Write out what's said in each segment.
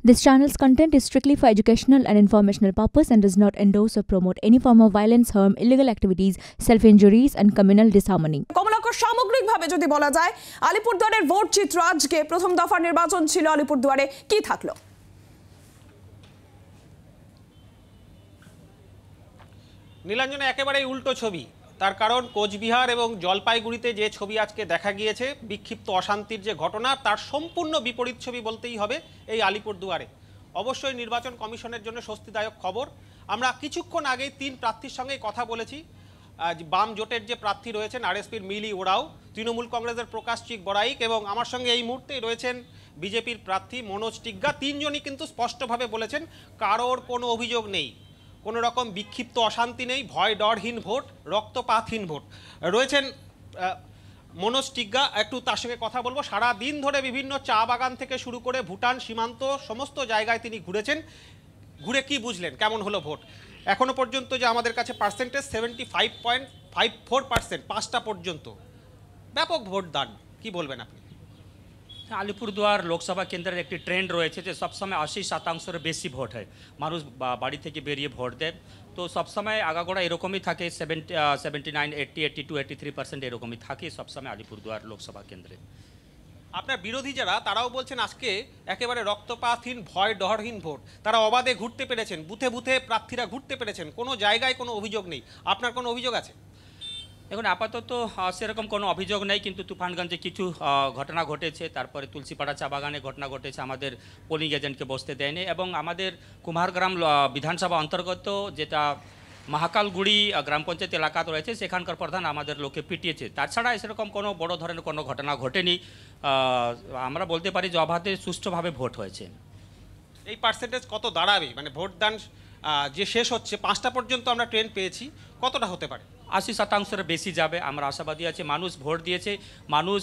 This channel's content is strictly for educational and informational purpose and does not endorse or promote any form of violence, harm, illegal activities, self-injuries and communal disharmony. কমলাকর সামগ্রিকভাবে যদি বলা যায় আলিপুরদুয়ারের vote চিত্র আজকে প্রথম দফার নির্বাচন ছিল আলিপুরদুয়ারে কি থাকলো নীলাঞ্জনে একেবারেই উল্টো ছবি তার কারণ কোচবিহার এবং জলপাইগুড়িতে যে ছবি আজকে দেখা গিয়েছে বিক্ষিপ্ত অশান্তির যে ঘটনা তার সম্পূর্ণ বিপরীত ছবি বলতেই হবে এই আলিপুরদুয়ারে অবশ্যই নির্বাচন কমিশনের জন্য স্বস্তিদায়ক খবর আমরা কিছুক্ষণ আগেই তিন প্রার্থীর সঙ্গে কথা বলেছি বাম জোটের যে প্রার্থী রয়েছেন আরএসপির মিলি ওরাও তৃণমূল কংগ্রেসের প্রকাশ চিক বড়াইক এবং আমার সঙ্গে এই মুহূর্তেই রয়েছেন বিজেপির প্রার্থী মনোজ টিগ্গা তিনজনই কিন্তু স্পষ্টভাবে বলেছেন কারোর কোনো অভিযোগ নেই কোনো রকম বিক্ষিপ্ত অশান্তি নেই ভয় ডরহীন ভোট রক্তপাতহীন ভোট রয়েছেন মনোজ টিগ্গা একটু তার সঙ্গে কথা বলবো সারা দিন ধরে বিভিন্ন চা বাগান থেকে শুরু করে ভুটান সীমান্ত সমস্ত জায়গায় তিনি ঘুরেছেন ঘুরে কি বুঝলেন কেমন হলো ভোট এখনো পর্যন্ত যে আমাদের কাছে পার্সেন্টেজ 75.54% পাঁচটা পর্যন্ত ব্যাপক ভোটদান কি বলবেন আপনি আলিপুরদুয়ার লোকসভা কেন্দ্রের একটি ট্রেন্ড রয়েছে যে সবসময় 80% বেশি ভোট হয় মানুষ বাড়ি থেকে বেরিয়ে ভোট দেয় তো সবসময় আগাগোড়া এরকমই থাকে 79, 80, 82, 83% এরকমই থাকে সবসময় আলিপুরদুয়ার লোকসভা কেন্দ্রে আপনার বিরোধী যারা তারাও বলছেন আজকে একেবারে রক্তপাতহীন ভয় ডরহীন ভোট তারা অবাধে ঘুরতে পেরেছেন বুথে বুথে প্রার্থীরা ঘুরতে পেরেছেন কোনো জায়গায় কোনো অভিযোগ নেই আপনার কোনো অভিযোগ আছে এখন আপাতত সেরকম কোনো অভিযোগ নেই কিন্তু তুফানগঞ্জে কিছু ঘটনা ঘটেছে তারপরে তুলসীপাড়া চা বাগানে ঘটনা ঘটেছে আমাদের পোলিং এজেন্টকে বসতে দেয়নি এবং আমাদের কুমারগ্রাম বিধানসভা অন্তর্গত যেটা মহাকালগুড়ি গ্রাম পঞ্চায়েত এলাকা রয়েছে সেখানকার প্রধান আমাদের লোকে পিটিয়েছে তাছাড়া সেরকম কোনো বড় ধরনের কোনো ঘটনা ঘটেনি আমরা বলতে পারি যে অবাধে সুষ্ঠুভাবে ভোট হয়েছে এই পার্সেন্টেজ কত দাঁড়াবে মানে ভোটদান যে শেষ হচ্ছে 5টা পর্যন্ত আমরা ট্রেন পেয়েছি কতটা হতে পারে 80% বেশি যাবে আমরা আশাবাদী আছি মানুষ ভোট দিয়েছে মানুষ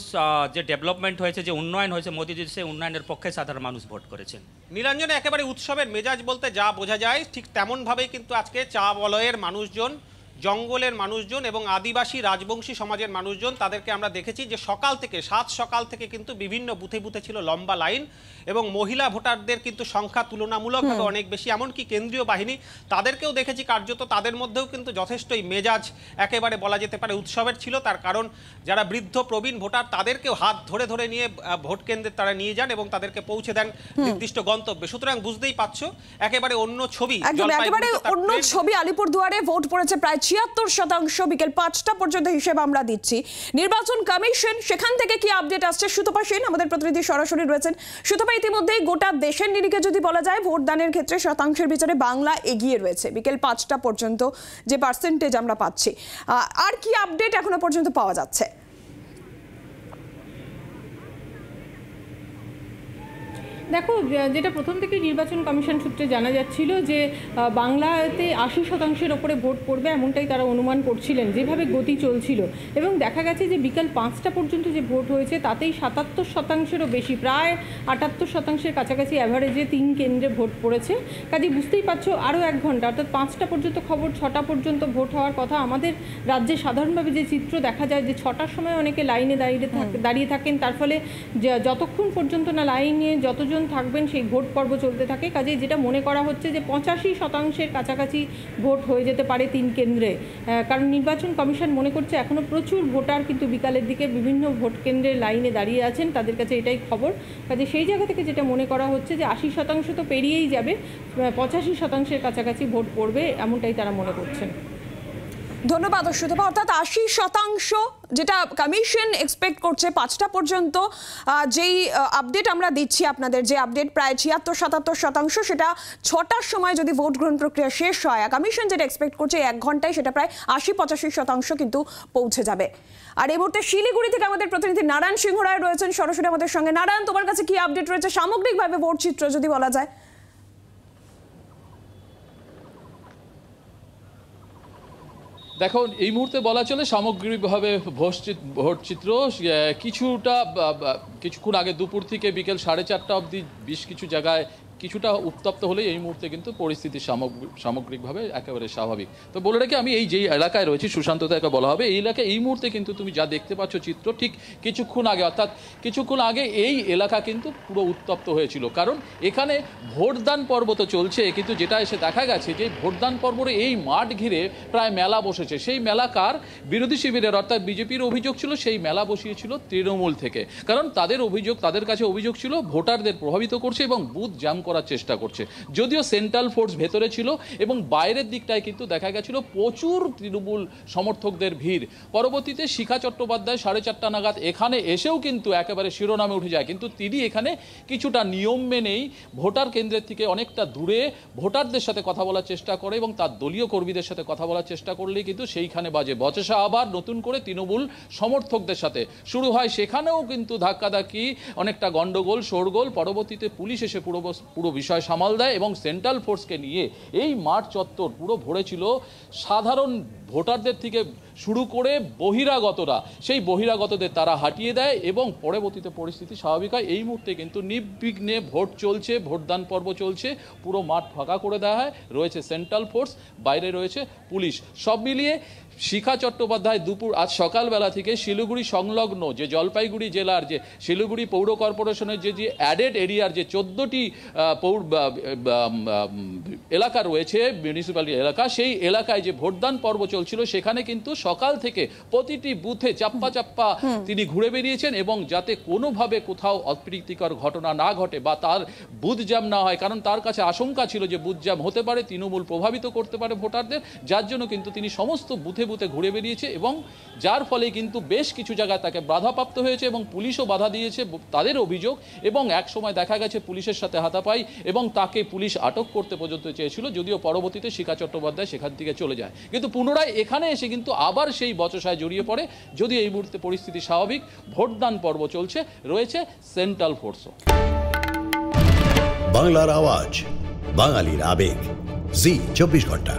যে ডেভেলপমেন্ট হয়েছে যে উন্নয়ন হয়েছে মোদিজির সেই উন্নয়নের পক্ষে সাধারণ মানুষ ভোট করেছেন নীলাঞ্জনে একেবারে উৎসবের মেজাজ বলতে যা বোঝা যায় ঠিক তেমনভাবেই কিন্তু আজকে চা বলয়ের মানুষজন জঙ্গলের মানুষজন এবং আদিবাসী রাজবংশী সমাজের মানুষজন তাদেরকে আমরা দেখেছি যে সকাল থেকে সকাল থেকে কিন্তু বিভিন্ন বুথে বুথে ছিল লম্বা লাইন এবং মহিলা ভোটারদের কিন্তু সংখ্যা তুলনামূলকভাবে অনেক বেশি এমনকি কেন্দ্রীয় বাহিনী তাদেরকেও দেখেছি কার্যত তাদের মধ্যেও কিন্তু যথেষ্টই মেজাজ একেবারে বলা যেতে পারে উৎসবের ছিল তার কারণ যারা বৃদ্ধ প্রবীণ ভোটার তাদেরকেও হাত ধরে ধরে নিয়ে ভোট কেন্দ্রে তারা নিয়ে যান এবং তাদেরকে পৌঁছে দেন নির্দিষ্ট গন্তব্যে সুতরাং বুঝতেই পারছো একেবারে অন্য ছবি আলিপুরদুয়ারে ভোট পড়েছে প্রায় 76% বিকেল 5টা পর্যন্ত হিসেব আমরা দিচ্ছি নির্বাচন কমিশন সেখান থেকে কি আপডেট আসছে সুতপা সেন আমাদের প্রতিনিধি সরাসরি রয়েছেন সুতপা ইতিমধ্যেই গোটা দেশের নিরিখে যদি বলা যায় ভোটদানের ক্ষেত্রে শতাংশের বিচারে বাংলা এগিয়ে রয়েছে বিকেল 5টা পর্যন্ত যে পার্সেন্টেজ আমরা পাচ্ছি আর কি আপডেট এখনো পর্যন্ত পাওয়া যাচ্ছে দেখো যেটা প্রথম থেকে নির্বাচন কমিশন সূত্রে জানা যাচ্ছিল যে বাংলাতে 80% ওপরে ভোট পড়বে এমনটাই তারা অনুমান করছিলেন যেভাবে গতি চলছিল এবং দেখা গেছে যে বিকাল 5টা পর্যন্ত যে ভোট হয়েছে তাতেই 77%-এরও বেশি প্রায় 78%-এর কাছাকাছি অ্যাভারেজে 3 কেন্দ্রে ভোট পড়েছে কাজে বুঝতেই পারছো আরও 1 ঘন্টা অর্থাৎ 5টা পর্যন্ত খবর 6টা পর্যন্ত ভোট হওয়ার কথা আমাদের রাজ্যে সাধারণভাবে যে চিত্র দেখা যায় যে 6টার সময় অনেকে লাইনে দাঁড়িয়ে থাকেন তার ফলে যতক্ষণ পর্যন্ত না লাইনে যতজন থাকবেন সেই ভোট পর্ব চলতে থাকে কাজে যেটা মনে করা হচ্ছে যে 85%-এর কাছাকাছি ভোট হয়ে যেতে পারে 3 কেন্দ্রে কারণ নির্বাচন কমিশন মনে করছে এখনও প্রচুর ভোটার কিন্তু বিকালের দিকে বিভিন্ন ভোট কেন্দ্রের লাইনে দাঁড়িয়ে আছেন তাদের কাছে এটাই খবর কাজে সেই জায়গা থেকে যেটা মনে করা হচ্ছে যে 80% তো পেরিয়েই যাবে 85%-এর কাছাকাছি ভোট পড়বে এমনটাই তারা মনে করছেন ধন্যবাদ সুতপা অর্থাৎ 80% যেটা কমিশন এক্সপেক্ট করছে 5টা পর্যন্ত যেই আপডেট আমরা দিচ্ছি আপনাদের যে আপডেট প্রায় 76-77% সেটা 6টার সময় যদি ভোট গ্রহণ প্রক্রিয়া শেষ হয় কমিশন যেটা এক্সপেক্ট করছে 1 ঘন্টায় সেটা প্রায় 80-85% কিন্তু পৌঁছে যাবে আর এই মুহূর্তে শিলিগুড়ি থেকে আমাদের প্রতিনিধি নারায়ণ সিংহ রায় রয়েছেন সরাসরি আমাদের সঙ্গে নারায়ণ তোমার কাছে কি আপডেট রয়েছে সামগ্রিকভাবে ভোট চিত্র যদি বলা যায় দেখো এই মুহূর্তে বলা চলে সামগ্রিকভাবে ভোট চিত্র কিছুক্ষণ আগে দুপুর থেকে বিকেল 4:30 অবধি বেশ কিছু জায়গায় কিছুটা উত্তপ্ত হলেই এই মুহূর্তে কিন্তু পরিস্থিতি সামগ্রিকভাবে একেবারে স্বাভাবিক। তো বলে রাখি, আমি এই যেই এলাকায় রয়েছি, সুশান্ত তাকে বলা হবে, এই এলাকায় এই মুহূর্তে কিন্তু তুমি যা দেখতে পাচ্ছ চিত্র, ঠিক কিছুক্ষণ আগে, অর্থাৎ কিছুক্ষণ আগে এই এলাকা কিন্তু পুরো উত্তপ্ত হয়েছিল। কারণ এখানে ভোটদান পর্ব তো চলছে, কিন্তু যেটা এসে দেখা গেছে যে ভোটদান পর্বরে এই মাঠ ঘিরে প্রায় মেলা বসেছে। সেই মেলা কার? বিরোধী শিবিরের, অর্থাৎ বিজেপির অভিযোগ ছিল সেই মেলা বসিয়েছিল তৃণমূল থেকে। কারণ তাদের কাছে অভিযোগ ছিল ভোটারদের প্রভাবিত করছে এবং বুথ জ্যাম করার চেষ্টা করছে। যদিও সেন্ট্রাল ফোর্স ভেতরে ছিল এবং বাইরের দিকটায় কিন্তু দেখা গেছিল প্রচুর তৃণমূল সমর্থকদের ভিড়। পরবর্তীতে শিখা চট্টোপাধ্যায় 4:30 নাগাদ এখানে এসেও কিন্তু একেবারে শিরোনামে উঠে যায়, কিন্তু তিনি এখানে কিছুটা নিয়ম মেনেই ভোটার কেন্দ্রের থেকে অনেকটা দূরে ভোটারদের সাথে কথা বলার চেষ্টা করে এবং তার দলীয় কর্মীদের সাথে কথা বলার চেষ্টা করলেই কিন্তু সেইখানে বাজে বচসা আবার নতুন করে তৃণমূল সমর্থকদের সাথে শুরু হয়। সেখানেও কিন্তু ধাক্কাধাক্কি, অনেকটা গন্ডগোল, শোরগোল। পরবর্তীতে পুলিশ এসে পুরো বিষয় সামাল দেয় এবং সেন্ট্রাল ফোর্সকে নিয়ে এই মাঠ চত্বর পুরো ভরেছিল সাধারণ ভোটারদের থেকে শুরু করে বহিরাগতরা। সেই বহিরাগতদের তারা হাঁটিয়ে দেয় এবং পরবর্তীতে পরিস্থিতি স্বাভাবিক হয়। এই মুহূর্তে কিন্তু নির্বিঘ্নে ভোট চলছে, ভোটদান পর্ব চলছে, পুরো মাঠ ফাঁকা করে দেওয়া হয়। রয়েছে সেন্ট্রাল ফোর্স, বাইরে রয়েছে পুলিশ। সব মিলিয়ে শিখা চট্টোপাধ্যায় আজ সকালবেলা থেকে শিলিগুড়ি সংলগ্ন যে জলপাইগুড়ি জেলার যে শিলিগুড়ি পৌর কর্পোরেশনের যে অ্যাডেড এরিয়ার যে 14টি এলাকা রয়েছে, মিউনিসিপ্যালিটি এলাকা, সেই এলাকায় যে ভোটদান পর্ব চলছিল সেখানে কিন্তু সকাল থেকে প্রতিটি বুথে চাপ্পা চাপ্পা তিনি ঘুরে বেরিয়েছেন এবং যাতে কোনোভাবে কোথাও অপ্রীতিকর ঘটনা না ঘটে বা তার বুথ জ্যাম না হয়। কারণ তার কাছে আশঙ্কা ছিল যে বুথ জ্যাম হতে পারে, তৃণমূল প্রভাবিত করতে পারে ভোটারদের, যার জন্য কিন্তু তিনি সমস্ত বুথে ঘুরে বেরিয়েছে এবং যার ফলে কিন্তু বেশ কিছু জায়গায় তাকে বাধাপ্রাপ্ত হয়েছে এবং পুলিশও বাধা দিয়েছে তাদের অভিযোগ। এবং এক সময় দেখা গেছে পুলিশের সাথে হাতাপাই এবং তাকে পুলিশ আটক করতে পর্যন্ত চেয়েছিল, যদিও পরবর্তীতে শিখা চট্টোপাধ্যায় সেখান থেকে চলে যায়। কিন্তু পুনরায় এখানে এসে কিন্তু আবার সেই বচসায় জড়িয়ে পড়ে। যদি এই মুহূর্তে পরিস্থিতি স্বাভাবিক, ভোটদান পর্ব চলছে, রয়েছে সেন্ট্রাল ফোর্সও। বাংলার আওয়াজ, বাঙালির আবেগ, জি 24 ঘন্টা।